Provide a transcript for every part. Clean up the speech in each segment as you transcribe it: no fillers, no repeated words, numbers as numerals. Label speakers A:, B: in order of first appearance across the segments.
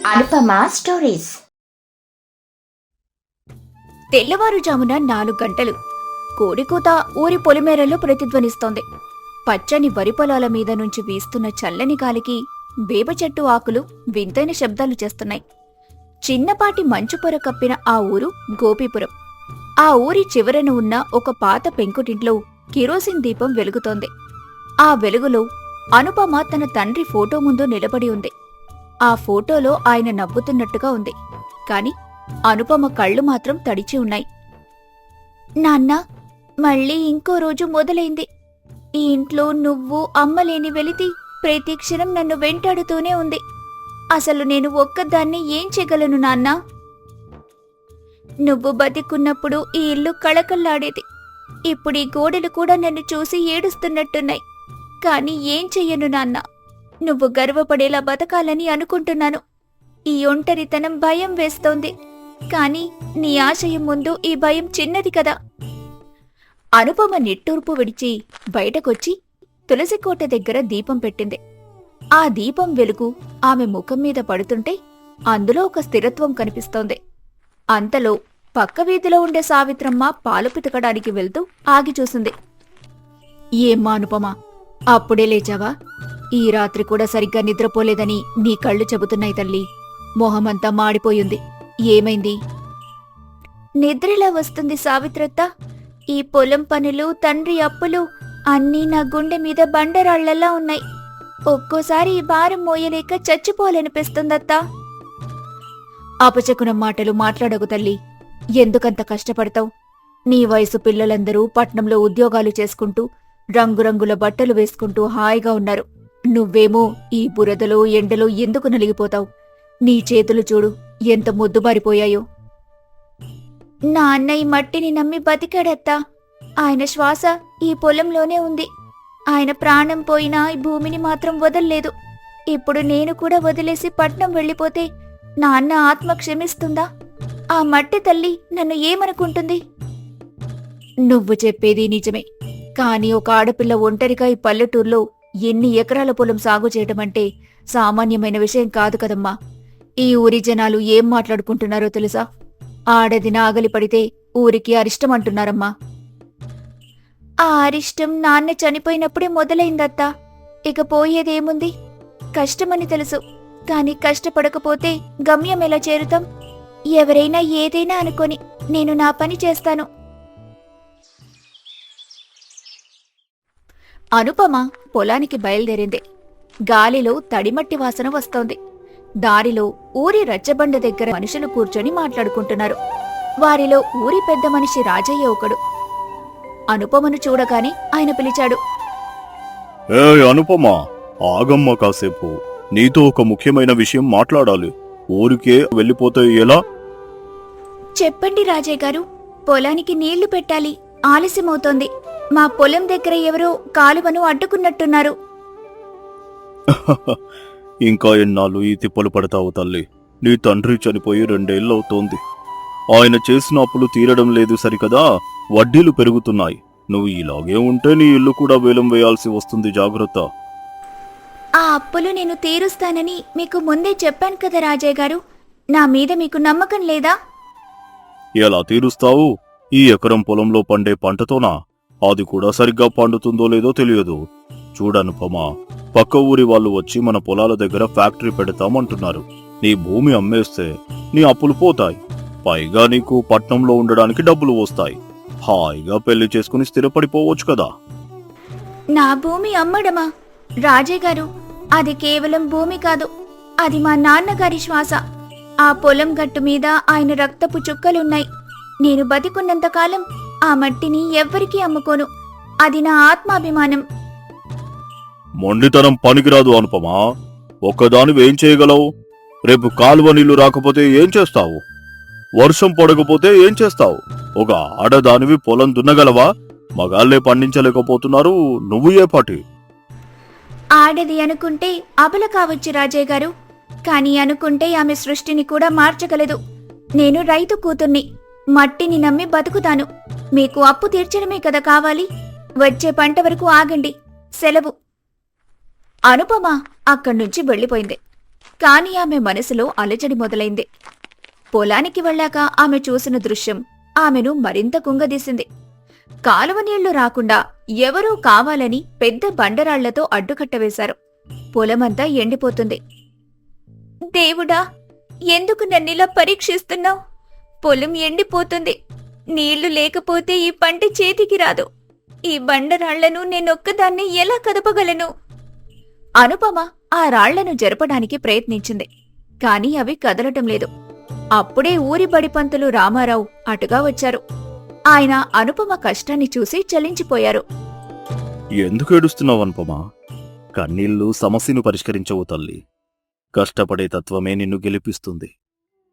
A: Anupama stories.
B: తెల్లవారుజామున 4 గంటలు. కోడికూత ఊరి పొలిమేరలో ప్రతిధ్వనిస్తోంది. పచ్చని వరి పొలాల మీద నుంచి వీస్తున్న చల్లని గాలికి వేప చెట్టు ఆకులు వింతైన శబ్దాలు చేస్తున్నాయి. చిన్నపాటి మంచు పొర కప్పిన ఆ ఊరు గోపీపురం. ఆ ఊరి చివరన ఉన్న ఒక పాత పెంకుటింట్లో కిరోసిన్ దీపం వెలుగుతోంది. ఆ వెలుగులో అనుపమ తన తండ్రి ఫోటో ముందు నిలబడి ఉంది. ఆ ఫోటోలో ఆయన నవ్వుతున్నట్టుగా ఉంది. కాని అనుపమ కళ్ళు మాత్రం తడిచి ఉన్నాయి. నాన్నా, మళ్ళీ ఇంకో రోజు మొదలైంది. ఈ ఇంట్లో నువ్వు అమ్మలేని వెలితి ప్రతి క్షణం నన్ను వెంటాడుతూనే ఉంది. అసలు నేను ఒక్కదాన్ని ఏం చెయ్యగలను నాన్నా? నువ్వు బతికున్నప్పుడు ఈ ఇల్లు కళకళ్లాడేది. ఇప్పుడు ఈ గోడలు కూడా నన్ను చూసి ఏడుస్తున్నట్టున్నాయి. కాని ఏం చెయ్యను నాన్నా? నువ్వు గర్వపడేలా బతకాలని అనుకుంటున్నాను. ఈ ఒంటరితనం భయం వేస్తోంది. కాని నీ ఆశయం ముందు ఈ భయం చిన్నది కదా. అనుపమ నిట్టూర్పు విడిచి బయటకొచ్చి తులసికోట దగ్గర దీపం పెట్టింది. ఆ దీపం వెలుగు ఆమె ముఖం మీద పడుతుంటే అందులో ఒక స్థిరత్వం కనిపిస్తోంది. అంతలో పక్క వీధిలో ఉండే సావిత్రమ్మ పాలు పితకడానికి వెళ్తూ ఆగి చూసింది. ఏమ్మా అనుపమ, అప్పుడే లేచావా? ఈ రాత్రి కూడా సరిగ్గా నిద్రపోలేదని నీ కళ్ళు చెబుతున్నాయి తల్లి. మొహమంతా మాడిపోయింది. ఏమైంది? నిద్రలా వస్తుంది సావిత్రత్త. ఈ పొలం పనులు, తండ్రి అప్పులు అన్నీ నా గుండె మీద బండరాళ్లలా ఉన్నాయి. ఒక్కోసారి ఈ భారం మోయలేక చచ్చిపోవాలనిపిస్తుందత్తా. అపశకునం మాటలు మాట్లాడకు తల్లి. ఎందుకంత కష్టపడతావు? నీ వయసు పిల్లలందరూ పట్నంలో ఉద్యోగాలు చేసుకుంటూ రంగురంగుల బట్టలు వేసుకుంటూ హాయిగా ఉన్నారు. నువ్వేమో ఈ బురదలో ఎండలో ఎందుకు నలిగిపోతావు? నీ చేతులు చూడు ఎంత మొద్దుబారిపోయాయో. నా అన్నయ్య మట్టిని నమ్మి బతికాడత్తా. ఆయన శ్వాస ఈ పొలంలోనే ఉంది. ఆయన ప్రాణం పోయినా ఈ భూమిని మాత్రం వదల్లేదు. ఇప్పుడు నేను కూడా వదిలేసి పట్నం వెళ్ళిపోతే నా అన్న ఆత్మ క్షమిస్తుందా? ఆ మట్టి తల్లి నన్ను ఏమనుకుంటుంది? నువ్వు చెప్పేది నిజమే. కాని ఒక ఆడపిల్ల ఒంటరిగా ఈ పల్లెటూర్లో ఎన్ని ఎకరాల పొలం సాగు చేయటమంటే సామాన్యమైన విషయం కాదు కదమ్మా. ఈ ఊరి జనాలు ఏం మాట్లాడుకుంటున్నారో తెలుసా? ఆడది నాగలి పడితే ఊరికి అరిష్టం అంటున్నారమ్మా. ఆ అరిష్టం నాన్న చనిపోయినప్పుడే మొదలైందత్తా. ఇక పోయేదేముంది? కష్టమని తెలుసు. కాని కష్టపడకపోతే గమ్యం ఎలా చేరుతాం? ఎవరైనా ఏదైనా అనుకొని నేను నా పని చేస్తాను. అనుపమ పొలానికి బయలుదేరింది. గాలిలో తడిమట్టి వాసన వస్తోంది. దారిలో ఊరి రచ్చబండ దగ్గర మనుషులు కూర్చొని మాట్లాడుకుంటున్నారు. వారిలో ఊరి పెద్ద మనిషి రాజయ్య ఒకడు. అనుపమను చూడగానే ఆయన పిలిచాడు.
C: అనుపమ, ఆగమ్మ కాసేపు. నీతో ఒక ముఖ్యమైన విషయం మాట్లాడాలి. ఊరికే వెళ్ళిపోతే ఎలా?
B: చెప్పండి రాజయ్య గారు. పొలానికి నీళ్లు పెట్టాలి. ఆలస్యమవుతోంది. మా పొలం దగ్గర ఎవరో కాలువను అడ్డుకున్నట్టున్నారు.
C: ఇంకా ఎన్నాళ్ళు ఈ తిప్పలు పడతావు తల్లి? నీ తండ్రి చనిపోయి 2 ఏళ్లవుతోంది. ఆయన చేసిన అప్పులు తీరడం లేదు సరికదా, వడ్డీలు పెరుగుతున్నాయి. నువ్వు ఇలాగే ఉంటే నీ ఇల్లు కూడా వేలం వేయాల్సి వస్తుంది. జాగ్రత్త.
B: ఆ అప్పులు నేను తీరుస్తానని మీకు ముందే చెప్పాను కదా రాజయ్య గారు. నా మీద మీకు నమ్మకం లేదా?
C: ఎలా తీరుస్తావు? ఈ ఎకరం పొలంలో పండే పంటతోనా? అది కూడా సరిగ్గా పండుతుందో లేదో తెలియదు. చూడనుపమా, పక్క ఊరి వాళ్ళు వచ్చి మన పొలాల దగ్గర ఫ్యాక్టరీ పెడతామంటున్నారు. నీ భూమి అమ్మేస్తే నీ అప్పులు పోతాయి. పైగా నీకు పట్నంలో ఉండడానికి డబ్బులు వస్తాయి. హాయిగా పెళ్లి చేసుకుని స్థిరపడిపోవచ్చు కదా.
B: నా భూమి అమ్మడమా? రాజయ్య గారు, అది కేవలం భూమి కాదు. అది మా నాన్నగారి శ్వాస. ఆ పొలం గట్టు మీద ఆయన రక్తపు చుక్కలున్నాయి. నేను బతికున్నంతకాలం ఆ మట్టిని ఎవ్వరికీ అమ్ముకోను. అది నా ఆత్మాభిమానం.
C: మొండితనం పనికిరాదు అనుపమా. ఒక్కదానివేం చేయగలవు? రేపు కాలువ నీళ్లు రాకపోతే ఏం చేస్తావు? వర్షం పడకపోతే ఏం చేస్తావు? ఒక ఆడదానివి పొలం దున్నగలవా? మగాళ్లే పండించలేకపోతున్నారు, నువ్వు ఏ పాటి?
B: ఆడది అనుకుంటే అబల కావచ్చు రాజయ్య గారు. కాని అనుకుంటే ఆమె సృష్టిని కూడా మార్చగలదు. నేను రైతు కూతుర్ని. మట్టిని నమ్మి బతుకుతాను. మీకు అప్పు తీర్చడమే కదా కావాలి. వచ్చే పంట వరకు ఆగండి. సెలవు. అనుపమ అక్కడ్నుంచి వెళ్ళిపోయింది. కాని ఆమె మనసులో అలజడి మొదలైంది. పొలానికి వెళ్ళాక ఆమె చూసిన దృశ్యం ఆమెను మరింత కుంగదీసింది. కాలువ నీళ్లు రాకుండా ఎవరూ కావాలని పెద్ద బండరాళ్లతో అడ్డుకట్టవేశారు. పొలమంతా ఎండిపోతుంది. దేవుడా, ఎందుకు నన్నిలా పరీక్షిస్తున్నావు? పొలం ఎండిపోతుంది. నీళ్లు లేకపోతే ఈ పంట చేతికి రాదు. ఈ బండరాళ్లను నేనొక్కదాన్ని ఎలా కదపగలను? అనుపమ ఆ రాళ్లను జరపడానికి ప్రయత్నించింది. కాని అవి కదలటం లేదు. అప్పుడే ఊరి బడిపంతులు రామారావు అటుగా వచ్చారు. ఆయన అనుపమ కష్టాన్ని చూసి చలించిపోయారు.
C: ఎందుకు ఏడుస్తున్నావు అనుపమా? కన్నీళ్లు సమస్యను పరిష్కరించవు తల్లి. కష్టపడే తత్వమే నిన్ను గెలిపిస్తుంది.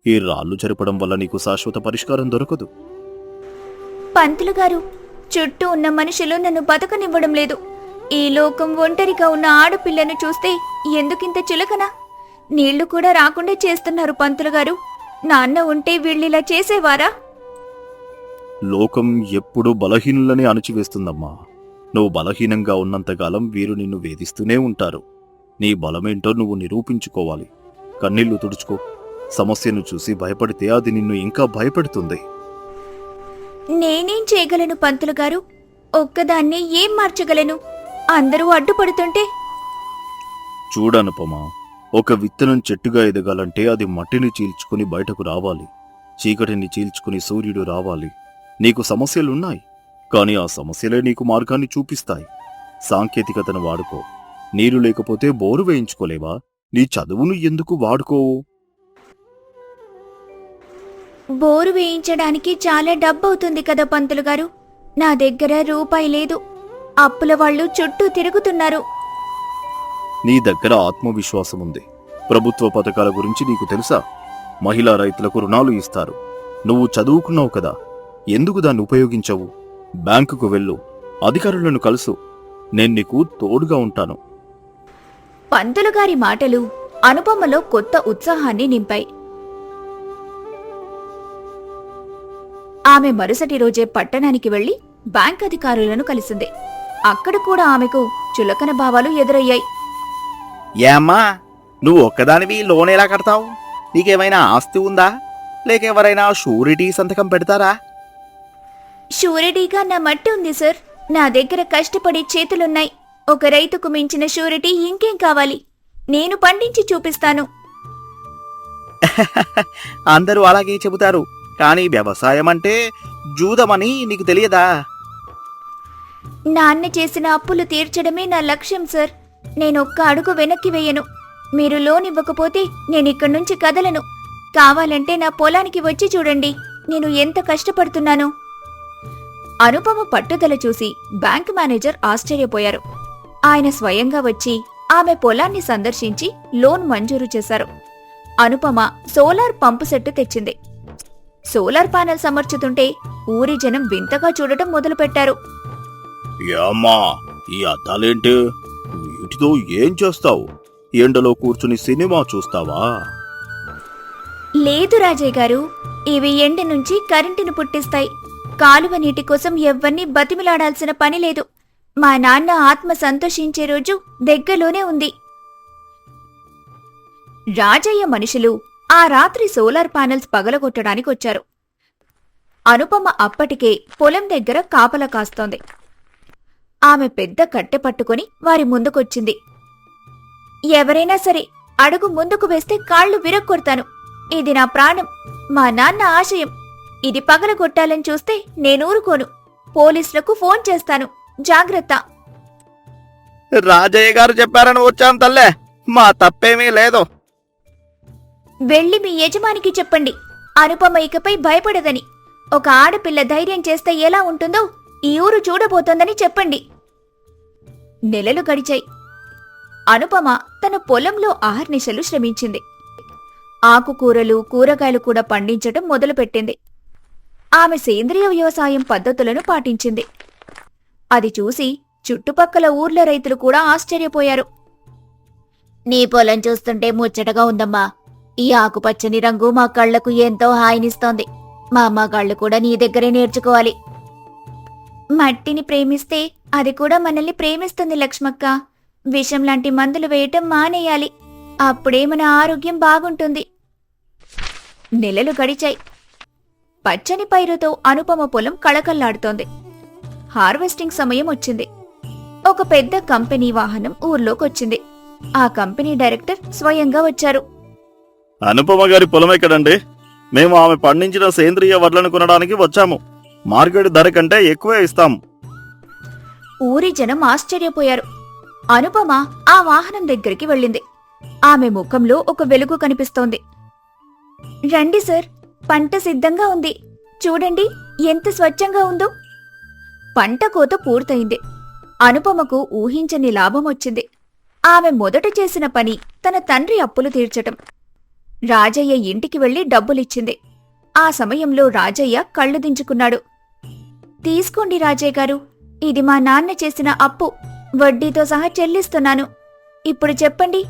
C: ఈ రాళ్లు జరపడం వల్ల నీకు శాశ్వత పరిష్కారం దొరకదు.
B: పంతులుగారు, చుట్టూ ఉన్న మనుషులు నన్ను బతకనివ్వడం లేదు. ఈ లోకం ఒంటరిగా ఉన్న ఆడపిల్లను చూస్తే ఎందుకింత చులకన? నీళ్లు కూడా రాకుండా చేస్తున్నారు పంతులుగారు. నాన్న ఉంటే వీళ్ళిలా చేసేవారా?
C: లోకం ఎప్పుడూ బలహీనులని అణచివేస్తుందమ్మా. నువ్వు బలహీనంగా ఉన్నంతకాలం వీరు నిన్ను వేధిస్తూనే ఉంటారు. నీ బలమేంటో నువ్వు నిరూపించుకోవాలి. కన్నీళ్లు తుడుచుకో. సమస్యను చూసి భయపడితే అది నిన్ను ఇంకా భయపెడుతుంది.
B: నేనేం చేయగలను పంతులుగారు? ఒక్కదాన్నే ఏం మార్చగలను? అందరూ అడ్డుపడుతుంటే.
C: చూడనుపమా, ఒక విత్తనం చెట్టుగా ఎదగాలంటే అది మట్టిని చీల్చుకుని బయటకు రావాలి. చీకటిని చీల్చుకుని సూర్యుడు రావాలి. నీకు సమస్యలున్నాయి, కాని ఆ సమస్యలే నీకు మార్గాన్ని చూపిస్తాయి. సాంకేతికతను వాడుకో. నీరు లేకపోతే బోరు వేయించుకోలేవా? నీ చదువును ఎందుకు వాడుకోవు?
B: బోరు వేయించడానికి చాలా డబ్బవుతుంది కదా పంతులుగారు. నా దగ్గర రూపాయి లేదు. అప్పుల వాళ్ళు చుట్టూ తిరుగుతున్నారు.
C: నీ దగ్గర ఆత్మవిశ్వాసం ఉంది. ప్రభుత్వ పథకాల గురించి నీకు తెలుసా? మహిళా రైతులకు రుణాలు ఇస్తారు. నువ్వు చదువుకున్నావు కదా, ఎందుకు దాన్ని ఉపయోగించవు? బ్యాంకుకు వెళ్ళు, అధికారులను కలుసు. నేను నీకు తోడుగా ఉంటాను.
B: పంతులుగారి మాటలు అనుపమలో కొత్త ఉత్సాహాన్ని నింపాయి. ఆమె మరుసటి రోజే పట్టణానికి వెళ్లి బ్యాంక్ అధికారులను కలిసింది. అక్కడ కూడా ఆమెకు చులకన భావాలు ఎదురయ్యాయి.
A: ఏమ్మా, నువ్వు ఒక్కదానివి లోన్ ఎలా కడతావు? నీకేమైనా ఆస్తి ఉందా? లేక ఎవరైనా షూరిటీ సంతకం పెడతారా?
B: షూరిటీగా నా మట్టి ఉంది సార్. నా దగ్గర కష్టపడి చేతులున్నాయి. ఒక రైతుకు మించిన షూరిటీ ఇంకేం కావాలి? నేను పండించి చూపిస్తాను.
A: అందరూ అలాగే చెబుతారు, కానీ వ్యవసాయం అంటే జూదమని నీకు తెలియదా?
B: నాన్న చేసిన అప్పులు తీర్చడమే నా లక్ష్యం సార్. నేనొక్క అడుగు వెనక్కి వేయను. మీరు లోన్ ఇవ్వకపోతే నేనిక్కడి నుంచి కదలను. కావాలంటే నా పొలానికి వచ్చి చూడండి, నేను ఎంత కష్టపడుతున్నానో. అనుపమ పట్టుదల చూసి బ్యాంక్ మేనేజర్ ఆశ్చర్యపోయారు. ఆయన స్వయంగా వచ్చి ఆమె పొలాన్ని సందర్శించి లోన్ మంజూరు చేశారు. అనుపమ సోలార్ పంపు సెట్టు తెచ్చింది. సోలార్ ప్యానెల్స్ అమర్చుతుంటే ఊరి జనం వింతగా చూడటం మొదలుపెట్టారు.
C: ఏమ్మా, ఈ అద్దాలేంటి? వీటితో ఏం చేస్తావు? ఎండలో కూర్చుని సినిమా చూస్తావా?
B: లేదు రాజయ్య గారు, ఇవి ఎండ నుంచి కరెంటును పుట్టిస్తాయి. కాలువ నీటి కోసం ఎవ్వరినీ బతిమిలాడాల్సిన పని లేదు. మా నాన్న ఆత్మ సంతోషించే రోజు దగ్గరలోనే ఉంది. రాజయ్య మనుషులు ఆ రాత్రి సోలార్ ప్యానెల్స్ పగలగొట్టడానికి వచ్చారు. అనుపమ అప్పటికే పొలం దగ్గర కాపలా కాస్తోంది. ఆమె పెద్ద కట్టె పట్టుకుని వారి ముందుకొచ్చింది. ఎవరైనా సరే అడుగు ముందుకు వేస్తే కాళ్లు విరక్కొడతాను. ఇది నా ప్రాణం, మా నాన్న ఆశయం. ఇది పగలగొట్టాలని చూస్తే నేనూరుకోను. పోలీసులకు ఫోన్ చేస్తాను. జాగ్రత్త.
A: రాజయ్య గారు చెప్పారని వచ్చాం తల్లే, మా తప్పేమీ లేదు.
B: వెళ్ళి మీ యజమానికి చెప్పండి, అనుపమ ఇకపై భయపడదని. ఒక ఆడపిల్ల ధైర్యం చేస్తే ఎలా ఉంటుందో ఈ ఊరు చూడబోతోందని చెప్పండి. నెలలు గడిచాయి. అనుపమ తన పొలంలో అహర్నిశలు శ్రమించింది. ఆకుకూరలు, కూరగాయలు కూడా పండించటం మొదలుపెట్టింది. ఆమె సేంద్రియ వ్యవసాయం పద్ధతులను పాటించింది. అది చూసి చుట్టుపక్కల ఊర్ల రైతులు కూడా ఆశ్చర్యపోయారు. నీ పొలం చూస్తుంటే ముచ్చటగా ఉందమ్మా. ఈ ఆకుపచ్చని రంగు మా కళ్లకు ఎంతో హాయినిస్తోంది. మా అమ్మగాళ్లు కూడా నీ దగ్గరే నేర్చుకోవాలి. మట్టిని ప్రేమిస్తే అది కూడా మనల్ని ప్రేమిస్తుంది లక్ష్మక్క. విషం లాంటి మందులు వేయటం మానేయాలి. అప్పుడే మన ఆరోగ్యం బాగుంటుంది. నెలలు గడిచాయి. పచ్చని పైరుతో అనుపమ పొలం కళకళ్లాడుతోంది. హార్వెస్టింగ్ సమయం వచ్చింది. ఒక పెద్ద కంపెనీ వాహనం ఊర్లోకొచ్చింది. ఆ కంపెనీ డైరెక్టర్ స్వయంగా వచ్చారు.
C: అనుపమ గారి పొలం ఎక్కడండి? మేము ఆమె పండించిన సేంద్రియ వడ్లను కొనడానికి వచ్చాము. మార్కెట్ ధర కంటే ఎక్కువే ఇస్తాము.
B: ఊరి జనం ఆశ్చర్యపోయారు. అనుపమ ఆ వాహనం దగ్గరికి వెళ్ళింది. ఆమె ముఖంలో ఒక వెలుగు కనిపిస్తోంది. రండి సార్, పంట సిద్ధంగా ఉంది. చూడండి ఎంత స్వచ్ఛంగా ఉందో. పంట కోత పూర్తయింది. అనుపమకు ఊహించని లాభం వచ్చింది. ఆమె మొదట చేసిన పని తన తండ్రి అప్పులు తీర్చటం. రాజయ్య ఇంటికి వెళ్లి డబ్బులిచ్చింది. ఆ సమయంలో రాజయ్య కళ్ళు దించుకున్నాడు. తీసుకోండి రాజయ్య గారు, ఇది మా నాన్న చేసిన అప్పు. వడ్డీతో సహా చెల్లిస్తున్నాను. ఇప్పుడు చెప్పండి,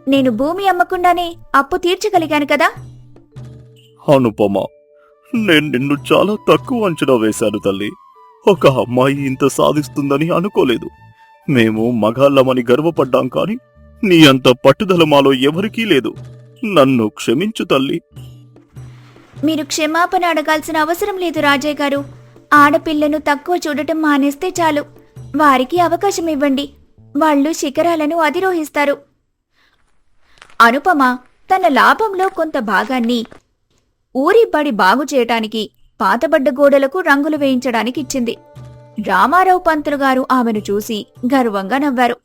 B: నేను భూమి అమ్మకుండానే అప్పు తీర్చగలిగాను కదా?
C: అనుపమ, నేను నిన్ను చాలా తక్కువ అంచనా వేశాను తల్లి. ఒక అమ్మాయి ఇంత సాధిస్తుందని అనుకోలేదు. మేము మగాళ్ళమని గర్వపడ్డాం కాని నీ అంత పట్టుదల మాలో ఎవరికీ లేదు. నన్ను క్షమించు తల్లి.
B: మీరు క్షమాపణ అడగాల్సిన అవసరం లేదు రాజయ్య గారు. ఆడపిల్లను తక్కువ చూడటం మానేస్తే చాలు. వారికి అవకాశం ఇవ్వండి. వాళ్ళు శిఖరాలను అధిరోహిస్తారు. అనుపమ తన లాభంలో కొంత భాగాన్ని ఊరి బడి బాగు చేయటానికి, పాతబడ్డ గోడలకు రంగులు వేయించడానికి ఇచ్చింది. రామారావు పంతులు గారు ఆమెను చూసి గర్వంగా నవ్వారు.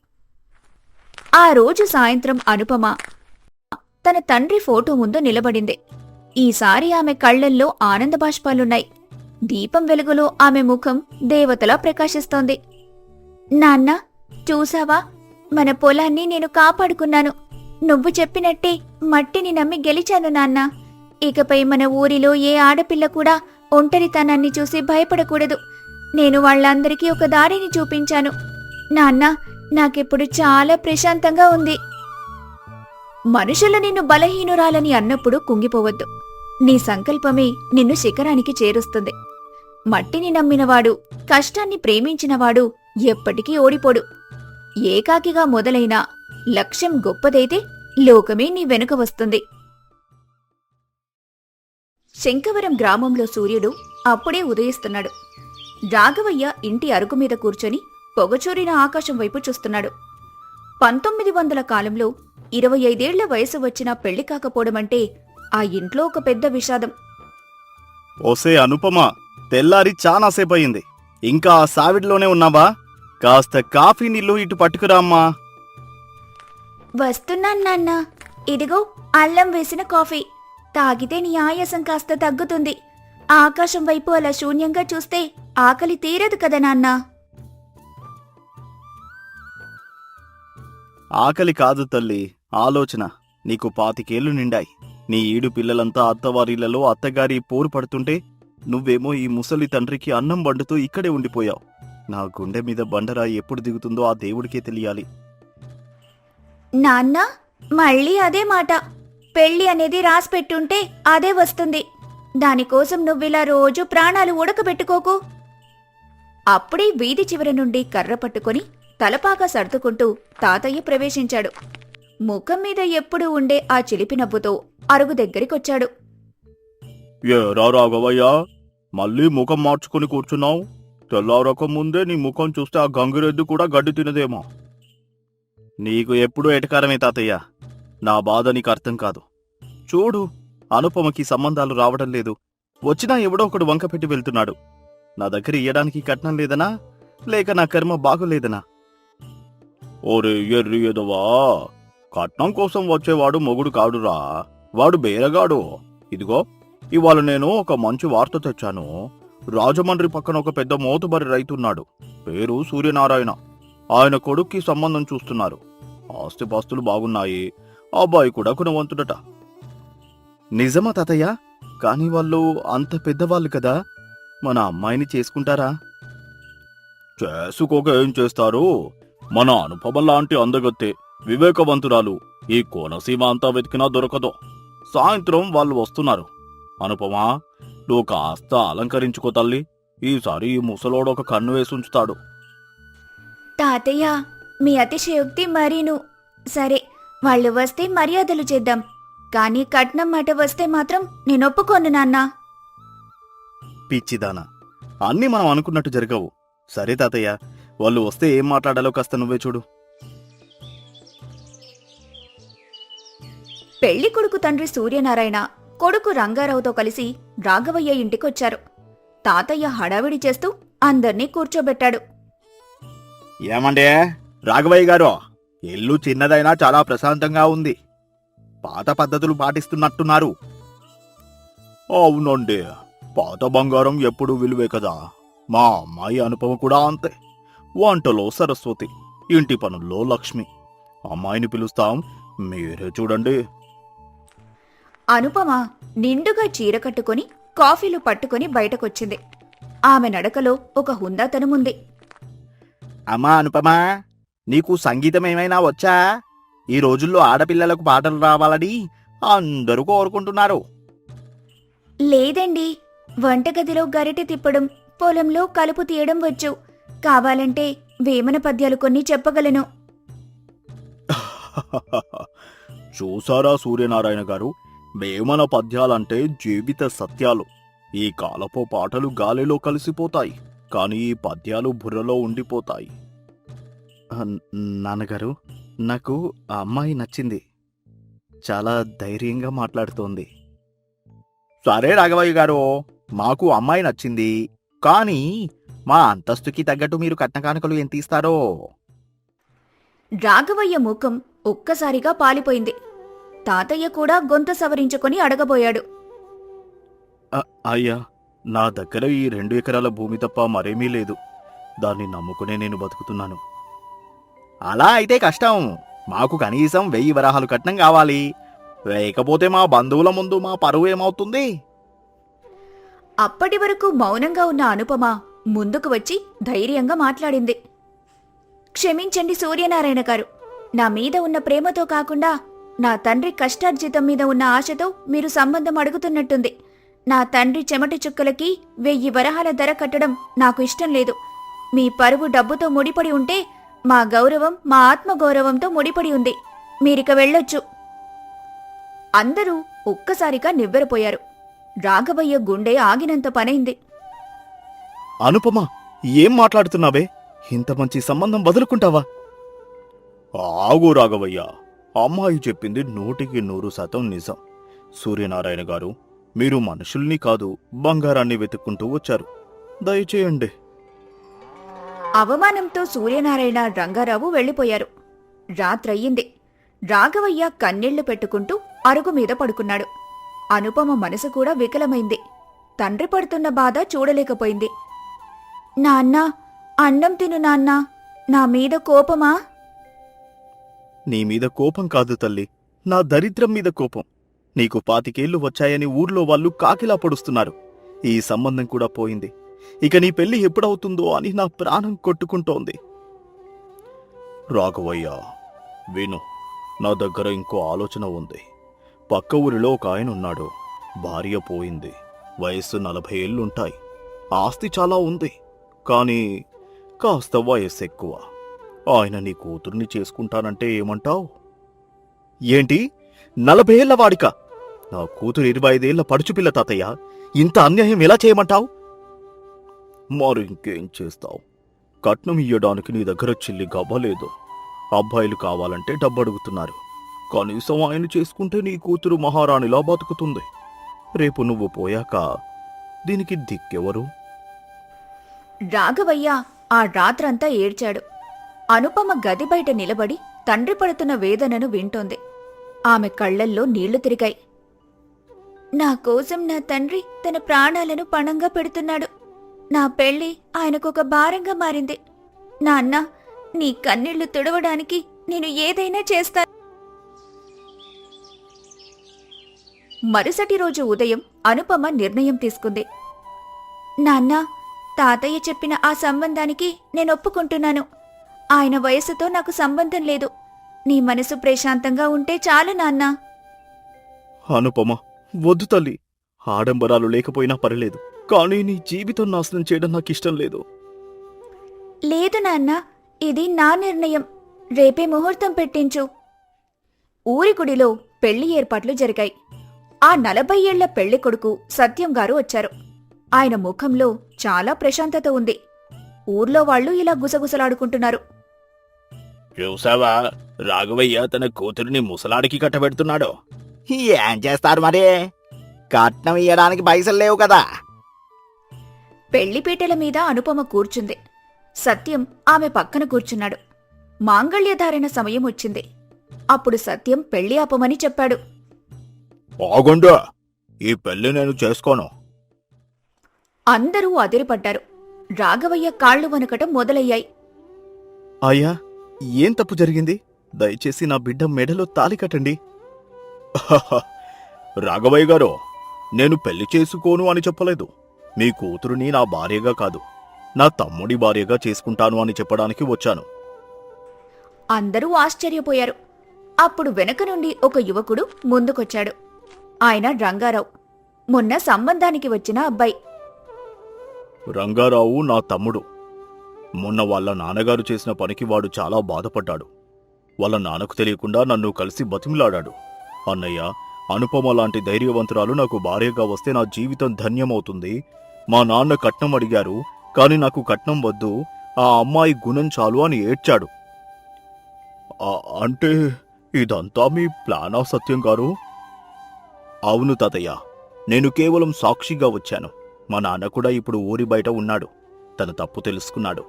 B: ఆ రోజు సాయంత్రం అనుపమ తన తండ్రి ఫోటో ముందు నిలబడింది. ఈసారి ఆమె కళ్లల్లో ఆనంద బాష్పాలున్నాయి. దీపం వెలుగులో ఆమె ముఖం దేవతలా ప్రకాశిస్తోంది. నాన్న, చూసావా, మన పొలాన్ని నేను కాపాడుకున్నాను. నువ్వు చెప్పినట్టే మట్టిని నమ్మి గెలిచాను నాన్న. ఇకపై మన ఊరిలో ఏ ఆడపిల్ల కూడా ఒంటరితనాన్ని చూసి భయపడకూడదు. నేను వాళ్ళందరికీ ఒక దారిని చూపించాను. నాన్న, నాకిప్పుడు చాలా ప్రశాంతంగా ఉంది. మనుషులు నిన్ను బలహీనురాలని అన్నప్పుడు కుంగిపోవద్దు. నీ సంకల్పమే నిన్ను శిఖరానికి చేరుస్తుంది. మట్టిని నమ్మినవాడు, కష్టాన్ని ప్రేమించినవాడు ఎప్పటికీ ఓడిపోడు. ఏకాకిగా మొదలైన లక్ష్యం గొప్పదైతే లోకమే నీ వెనుక వస్తుంది. శంకవరం గ్రామంలో సూర్యుడు అప్పుడే ఉదయిస్తున్నాడు. రాఘవయ్య ఇంటి అరుగు మీద కూర్చొని పొగచూరిన ఆకాశం వైపు చూస్తున్నాడు. 1900 కాలంలో 25 ఏళ్ల వయసు వచ్చినా పెళ్లి కాకపోవడమంటే ఆ ఇంట్లో ఒక పెద్ద విషాదం.
C: ఓసే అనుపమ, తెల్లారి చాలాసేపయింది. ఇంకా ఆ సావిడిలోనే ఉన్నావా? కాస్త కాఫీ నీళ్లు ఇటు పట్టుకురామ్మా.
B: వస్తున్నాను నాన్న. ఇదిగో అల్లం వేసిన కాఫీ. తాగితే నీ ఆయాసం కాస్త తగ్గుతుంది. ఆకాశం వైపు అలా శూన్యంగా చూస్తే ఆకలి తీరదు కదా నాన్నా.
C: ఆకలి కాదు తల్లి, ఆలోచన. నీకు 25 ఏళ్లు నిండాయి. నీ ఈడు పిల్లలంతా అత్తవారిళ్లలో అత్తగారి పోరు పడుతుంటే నువ్వేమో ఈ ముసలి తండ్రికి అన్నం వండుతూ ఇక్కడే ఉండిపోయావు. నా గుండె మీద బండరాయి ఎప్పుడు దిగుతుందో ఆ దేవుడికే తెలియాలి.
B: నాన్న, మళ్ళీ అదే మాట. పెళ్లి అనేది రాసిపెట్టుంటే అదే వస్తుంది. దానికోసం నువ్విలా రోజు ప్రాణాలు ఉడకబెట్టుకోకు. అప్పుడే వీధి చివరి నుండి కర్ర పట్టుకుని తలపాగా సర్దుకుంటూ తాతయ్య ప్రవేశించాడు. ముఖం మీద ఎప్పుడూ ఉండే ఆ చిలిపి నవ్వుతో అరుగు దగ్గరికొచ్చాడు.
C: ఏరా రాఘవయ్యా, మళ్ళీ ముఖం మార్చుకుని కూర్చున్నావు? తెల్లారక ముందే నీ ముఖం చూస్తే ఆ గంగిరెద్దు కూడా గడ్డి తినదేమో. నీకు ఎప్పుడూ ఎటకారమే తాతయ్య. నా బాధ నీకు అర్థం కాదు. చూడు, అనుపమకి సంబంధాలు రావడం లేదు. వచ్చినా ఎవడో ఒకడు వంక పెట్టి వెళ్తున్నాడు. నా దగ్గర ఇయ్యడానికి కట్నం లేదనా, లేక నా కర్మ బాగులేదనా? ఓరే ఎర్రి ఎదవా, కట్నం కోసం వచ్చేవాడు మొగుడు కాడురా, వాడు బేరగాడు. ఇదిగో, ఇవాళ నేను ఒక మంచి వార్త తెచ్చాను. రాజమండ్రి పక్కన ఒక పెద్ద మోతుబరి రైతున్నాడు. పేరు సూర్యనారాయణ. ఆయన కొడుక్కి సంబంధం చూస్తున్నారు. ఆస్తిపాస్తులు బాగున్నాయి. అబ్బాయి కూడా గుణవంతుడట. నిజమా తాతయ్య? కాని వాళ్ళు అంత పెద్దవాళ్ళు కదా, మన అమ్మాయిని చేసుకుంటారా? చేసుకోక ఏం చేస్తారు? మన అనుపమ లాంటి అందగత్తె, వివేకవంతురాలు ఈ కోనసీమ అంతా వెతికినా దొరకదు. సాయంత్రం వాళ్ళు వస్తున్నారు. అనుపమా, నువ్వు కాస్త అలంకరించుకో తల్లి. ఈసారి ఈ ముసలోడు ఒక కన్ను వేసుంచుతాడు.
B: తాతయ్య, మీ అతిశయోక్తి మరీను. సరే, వాళ్ళు వస్తే మర్యాదలు చేద్దాం, కానీ కట్నం మాట వస్తే మాత్రం నేను ఒప్పుకోను నాన్నా.
C: పిచ్చిదానా, అన్నీ మనం అనుకున్నట్టు జరగవు. సరే తాతయ్య, వాళ్ళు వస్తే ఏం మాట్లాడాలో కాస్త నువ్వే చూడు.
B: పెళ్లి కొడుకు తండ్రి సూర్యనారాయణ కొడుకు రంగారావుతో కలిసి రాఘవయ్య ఇంటికొచ్చారు. తాతయ్య హడావిడి చేస్తూ అందర్నీ కూర్చోబెట్టాడు.
A: ఏమండే రాఘవయ్య గారు, ఇల్లు చిన్నదైనా చాలా ప్రశాంతంగా ఉంది. పాత పద్ధతులు పాటిస్తున్నట్టున్నారు.
C: అవునండి, పాత బంగారం ఎప్పుడు విలువే కదా. మా అమ్మాయి అనుపమ కూడా అంతే. వంటలో సరస్వతి, ఇంటి పనుల్లో లక్ష్మి. అమ్మాయిని పిలుస్తాం, మీరే చూడండి.
B: అనుపమ నిండుగా చీర కట్టుకుని కాఫీలు పట్టుకుని బయటకొచ్చింది. ఆమె నడకలో ఒక హుందాతనముంది.
A: అమ్మా అనుపమా, నీకు సంగీతం ఏమైనా వచ్చా? ఈ రోజుల్లో ఆడపిల్లలకు పాటలు రావాలని అందరూ కోరుకుంటున్నారు.
B: లేదండి, వంటగదిలో గరిటె తిప్పడం, పొలంలో కలుపు తీయడం వచ్చు. కావాలంటే వేమన పద్యాలు కొన్ని చెప్పగలను.
C: చూసారా సూర్యనారాయణ గారు, వేమన పద్యాలంటే జీవిత సత్యాలు. ఈ కాలపు పాటలు గాలిలో కలిసిపోతాయి, కానీ ఈ పద్యాలు బుర్రలో ఉండిపోతాయి.
A: నాన్నగారు, నాకు ఆ అమ్మాయి నచ్చింది. చాలా ధైర్యంగా మాట్లాడుతోంది. సరే రాఘవయ్య గారు, మాకు అమ్మాయి నచ్చింది, కానీ మా అంతస్తుకి తగ్గట్టు మీరు కట్న కానుకలు ఎంత ఇస్తారో?
B: రాఘవయ్య ముఖం ఒక్కసారిగా పాలిపోయింది. తాతయ్య కూడా గొంతు సవరించుకొని అడగబోయాడు.
C: అయ్యా, నా దగ్గర ఈ 2 ఎకరాల భూమి తప్ప మరేమీ లేదు. దాన్ని నమ్ముకునే నేను బతుకుతున్నాను.
A: అలా అయితే కష్టం. మాకు కనీసం 1000 వరహాలు కట్నం కావాలి. లేకపోతే మా బంధువుల ముందు మా పరువు ఏమవుతుంది?
B: అప్పటి వరకు మౌనంగా ఉన్న అనుపమ ముందుకు వచ్చి ధైర్యంగా మాట్లాడింది. క్షమించండి సూర్యనారాయణ గారు, నా మీద ఉన్న ప్రేమతో కాకుండా నా తండ్రి కష్టార్జితం మీద ఉన్న ఆశతో మీరు సంబంధం అడుగుతున్నట్టుంది. నా తండ్రి చెమటి చుక్కలకి 1000 వరహాల ధర కట్టడం నాకు ఇష్టం లేదు. మీ పరువు డబ్బుతో ముడిపడి ఉంటే మా గౌరవం మా ఆత్మగౌరవంతో ముడిపడి ఉంది. మీరిక వెళ్ళొచ్చు. అందరూ ఒక్కసారిగా నివ్వెరపోయారు. రాఘవయ్య గుండె ఆగినంత పనైంది.
C: అనుపమ, ఏం మాట్లాడుతున్నావే? ఇంత మంచి సంబంధం వదులుకుంటావా? ఆగు రాఘవయ్య, అమ్మాయి చెప్పింది 100% నిజం. సూర్యనారాయణ గారు, మీరు మనుషుల్ని కాదు బంగారాన్ని వెతుక్కుంటూ వచ్చారు. దయచేయండి.
B: అవమానంతో సూర్యనారాయణ రంగారావు వెళ్లిపోయారు. రాత్రయ్యింది. రాఘవయ్య కన్నీళ్లు పెట్టుకుంటూ అరుగు మీద పడుకున్నాడు. అనుపమ మనసు కూడా వికలమైంది. తండ్రి పడుతున్న బాధ చూడలేకపోయింది. నాన్నా, అన్నం తిను నాన్నా, నా మీద కోపమా?
C: నీ మీద కోపం కాదు తల్లి, నా దరిద్రం మీద కోపం. నీకు 25 ఏళ్లు వచ్చాయని ఊర్లో వాళ్ళు కాకిలా పొడుస్తున్నారు. ఈ సంబంధం కూడా పోయింది. ఇక నీ పెళ్లి ఎప్పుడవుతుందో అని నా ప్రాణం కొట్టుకుంటోంది. రాఘవయ్య, విను, నా దగ్గర ఇంకో ఆలోచన ఉంది. పక్క ఊరిలో ఒక ఆయన ఉన్నాడు. భార్య పోయింది. వయస్సు 40 ఏళ్లుంటాయి. ఆస్తి చాలా ఉంది, కానీ కాస్త వయస్సు ఎక్కువ. ఆయన నీ కూతుర్ని చేసుకుంటానంటే ఏమంటావు? ఏంటి, 40 ఏళ్ల వాడిక? నా కూతురు 25 ఏళ్ల పడుచుపిల్ల తాతయ్య. ఇంత అన్యాయం ఎలా చేయమంటావు? మరింకేం చేస్తావు? కట్నం ఇయ్యడానికి నీ దగ్గర చిల్లి గవ్వలేదు. అబ్బాయిలు కావాలంటే డబ్బడుగుతున్నారు. కనీసం ఆయన చేసుకుంటే నీ కూతురు మహారాణిలా బతుకుతుంది. రేపు నువ్వు పోయాక దీనికి దిక్కెవరు?
B: రాఘవయ్య ఆ రాత్రంతా ఏడ్చాడు. అనుపమ గది బయట నిలబడి తండ్రి పడుతున్న వేదనను వింటోంది. ఆమె కళ్లల్లో నీళ్లు తిరిగాయి. నా కోసం నా తండ్రి తన ప్రాణాలను పణంగా పెడుతున్నాడు. నా పెళ్లి ఆయనకొక భారంగా మారింది. నాన్న, నీ కన్నీళ్లు తుడవడానికి నేను ఏదైనా చేస్తాను. మరుసటి రోజు ఉదయం అనుపమ నిర్ణయం తీసుకుంది. నాన్నా, తాతయ్య చెప్పిన ఆ సంబంధానికి నేను ఒప్పుకుంటున్నాను. ఆయన వయసుతో నాకు సంబంధం లేదు. నీ మనసు ప్రశాంతంగా ఉంటే చాలు నాన్నా.
C: అనుపమ, వద్దు తల్లి. ఆడంబరాలు లేకపోయినా పర్లేదు, కానీ నీ జీవితం నాశనం చేయడం నాకిష్టం లేదు.
B: లేదు నాన్నా, ఇది నా నిర్ణయం. రేపే ముహూర్తం పెట్టించు. ఊరి గుడిలో పెళ్లి ఏర్పాట్లు జరిగాయి. ఆ 40 ఏళ్ల పెళ్లి కొడుకు సత్యం గారు వచ్చారు. ఆయన ముఖంలో చాలా ప్రశాంతత ఉంది. ఊర్లో వాళ్ళు ఇలా గుసగుసలాడుకుంటున్నారు.
A: చూసావా, రాఘవయ్య తన కూతురిని ముసలాడికి కట్టబెడుతున్నాడు. ఏం చేస్తారు మరి? కట్నం ఇయ్యడానికి పైసలు లేవు కదా.
B: పెళ్లిపీటల మీద అనుపమ కూర్చుంది. సత్యం ఆమె పక్కన కూర్చున్నాడు. మాంగళ్యధారణ సమయం వచ్చింది. అప్పుడు సత్యం పెళ్లి ఆపమని చెప్పాడు.
A: ఆగుండు, ఈ పెళ్లి నేను చేసుకోను.
B: అందరూ అదిరిపడ్డారు. రాఘవయ్య కాళ్లు వణకటం మొదలయ్యాయి.
A: అయ్యా, ఏం తప్పు జరిగింది? దయచేసి నా బిడ్డ మెడలో తాళి కట్టండి. రాఘవయ్య గారు, నేను పెళ్లి చేసుకోను అని చెప్పలేదు. మీ కూతురుని నా భార్యగా కాదు, నా తమ్ముడి భార్యగా చేసుకుంటాను అని చెప్పడానికి వచ్చాను.
B: అందరూ ఆశ్చర్యపోయారు. అప్పుడు వెనక నుండి ఒక యువకుడు ముందుకొచ్చాడు. ఆయన రంగారావు, మొన్న సంబంధానికి వచ్చిన అబ్బాయి.
A: రంగారావు నా తమ్ముడు. మొన్న వాళ్ళ నాన్నగారు చేసిన పనికి వాడు చాలా బాధపడ్డాడు. వాళ్ళ నాన్నకు తెలియకుండా నన్ను కలిసి బతిమిలాడాడు. అన్నయ్య, అనుపమ లాంటి ధైర్యవంతురాలు నాకు భార్యగా వస్తే నా జీవితం ధన్యమవుతుంది. మా నాన్న కట్నం అడిగారు, కాని నాకు కట్నం వద్దు, ఆ అమ్మాయి గుణం చాలు అని ఏడ్చాడు. అంటే ఇదంతా మీ ప్లానా సత్యం గారు? అవును తాతయ్య, నేను కేవలం సాక్షిగా వచ్చాను. మా నాన్న కూడా ఇప్పుడు ఊరి బయట ఉన్నాడు. తన తప్పు తెలుసుకున్నాడు.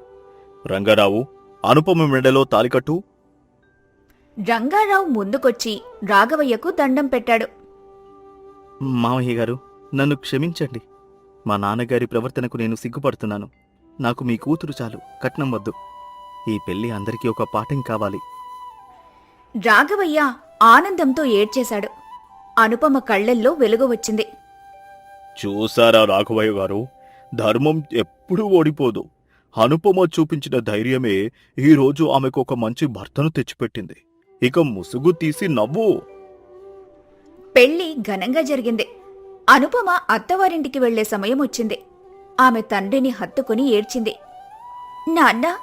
A: రంగారావు, అనుపమ మెడలో తాలికట్టు.
B: రంగారావు ముందుకొచ్చి రాఘవయ్యకు దండం పెట్టాడు.
A: మామయ్య గారు, నన్ను క్షమించండి. మా నాన్నగారి ప్రవర్తనకు నేను సిగ్గుపడుతున్నాను. నాకు మీ కూతురు చాలు, కట్నం వద్దు. ఈ పెళ్లి అందరికీ ఒక పాఠం కావాలి.
B: రాఘవయ్య ఆనందంతో ఏడ్చేశాడు. అనుపమ కళ్లల్లో వెలుగు వచ్చింది.
A: చూసారా రాఘవయ్య గారు, ధర్మం ఎప్పుడూ ఓడిపోదు. అనుపమ చూపించిన ధైర్యమే ఈరోజు ఆమెకు ఒక మంచి భర్తను తెచ్చిపెట్టింది. ఇక ముసుగు తీసి నవ్వు.
B: పెళ్లి ఘనంగా జరిగింది. అనుపమ అత్తవారింటికి వెళ్లే సమయం వచ్చింది. ఆమె తండ్రిని హత్తుకుని ఏడ్చింది. నాన్నా,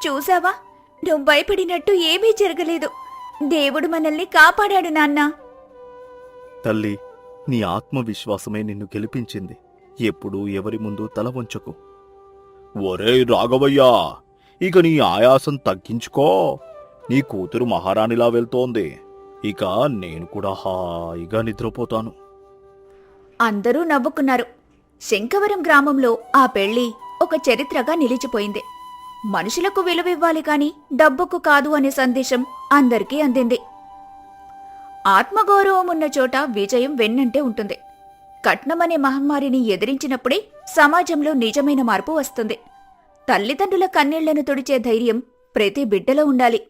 B: చూసావా, నువ్వు భయపడినట్టు ఏమీ జరగలేదు. దేవుడు మనల్ని కాపాడాడు నాన్నా.
A: తల్లి, నీ ఆత్మవిశ్వాసమే నిన్ను గెలిపించింది. ఎప్పుడూ ఎవరి ముందు తల వంచకు. ఒరే రాఘవయ్యా, ఇక నీ ఆయాసం తగ్గించుకో. నీ కూతురు మహారాణిలా వెళ్తోంది. ఇక నేను కూడా హాయిగా నిద్రపోతాను.
B: అందరూ నవ్వుకున్నారు. శంఖవరం గ్రామంలో ఆ పెళ్లి ఒక చరిత్రగా నిలిచిపోయింది. మనుషులకు విలువివ్వాలి కాని డబ్బుకు కాదు అనే సందేశం అందరికీ అందింది. ఆత్మగౌరవం ఉన్న చోట విజయం వెన్నంటే ఉంటుంది. కట్నమనే మహమ్మారిని ఎదిరించినప్పుడే సమాజంలో నిజమైన మార్పు వస్తుంది. తల్లిదండ్రుల కన్నీళ్లను తుడిచే ధైర్యం ప్రతి బిడ్డలో ఉండాలి.